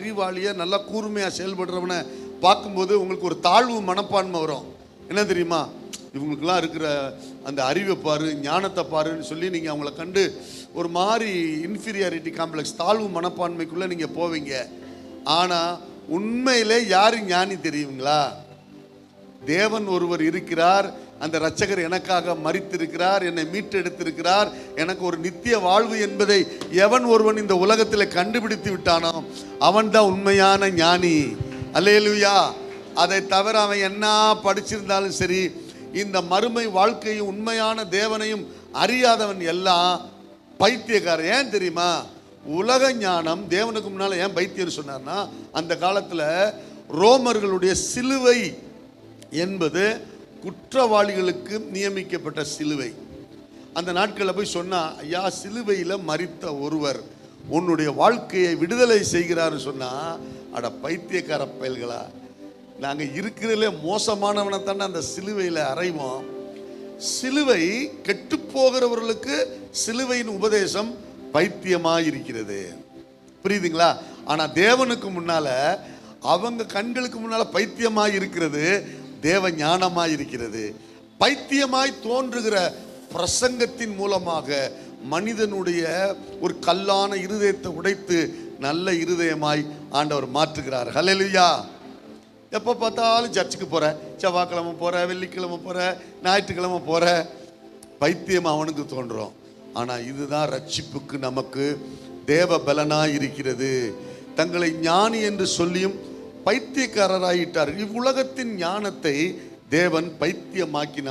அறிவாளியா நல்லா கூர்மையாக செயல்படுறவனை பார்க்கும்போது உங்களுக்கு ஒரு தாழ்வு மனப்பான்மை வரும். என்ன தெரியுமா, இவங்களுக்கெல்லாம் இருக்கிற அந்த அறிவை பாரு, ஞானத்தை பாருன்னு சொல்லி நீங்கள் அவங்கள கண்டு ஒரு மாதிரி இன்ஃபீரியாரிட்டி காம்ப்ளெக்ஸ், தாழ்வு மனப்பான்மைக்குள்ளே நீங்கள் போவீங்க. ஆனால் உண்மையிலே யார் ஞானி தெரியுங்களா? தேவன் ஒருவர் இருக்கிறார், அந்த இரட்சகர் எனக்காக மரித்திருக்கிறார், என்னை மீட்டெடுத்திருக்கிறார், எனக்கு ஒரு நித்திய வாழ்வு என்பதை எவன் ஒருவன் இந்த உலகத்தில் கண்டுபிடித்து விட்டானோ அவன் தான் உண்மையான ஞானி. அல்லேலூயா. அதை தவிர அவன் என்ன படிச்சிருந்தாலும் சரி, இந்த மறுமை வாழ்க்கையும் உண்மையான தேவனையும் அறியாதவன் எல்லாம் பைத்தியக்காரன். ஏன் தெரியுமா? உலக ஞானம் தேவனுக்கு முன்னால் ஏன் பைத்தியம் சொன்னார்னா, அந்த காலத்தில் ரோமர்களுடைய சிலுவை என்பது குற்றவாளிகளுக்கு நியமிக்கப்பட்ட சிலுவை. அந்த நாட்களில் போய் சொன்னா, ஐயா சிலுவையில் மரித்த ஒருவர் உன்னுடைய வாழ்க்கையை விடுதலை செய்கிறாருன்னு சொன்னா, அட பைத்தியக்கார பயல்களா, நாங்கள் இருக்கிறதுல மோசமானவனை தானே அந்த சிலுவையில் அறைவோம். சிலுவை கெட்டு போகிறவர்களுக்கு சிலுவையின் உபதேசம் பைத்தியமாக இருக்கிறது. புரியுதுங்களா? ஆனால் தேவனுக்கு முன்னால, அவங்க கண்களுக்கு முன்னால பைத்தியமாக இருக்கிறது தேவ ஞானமாய் இருக்கிறது. பைத்தியமாய் தோன்றுகிற பிரசங்கத்தின் மூலமாக மனிதனுடைய ஒரு கல்லான இருதயத்தை உடைத்து நல்ல இருதயமாய் ஆண்டவர் மாற்றுகிறார். ஹல்லேலூயா. எப்போ பார்த்தாலும் சர்ச்சுக்கு போகிற, செவ்வாய்க்கிழமை போகிற, வெள்ளிக்கிழமை போகிற, ஞாயிற்றுக்கிழமை போகிற, பைத்தியம் அவனுக்கு தோன்றும். ஆனால் இதுதான் ரட்சிப்புக்கு நமக்கு தேவ பலனாய் இருக்கிறது. தங்களை ஞானி என்று சொல்லியும் பைத்தியக்காரராயிட்டார். இவ்வுலகத்தின் ஞானத்தை தேவன் பைத்தியமாக்கினார்.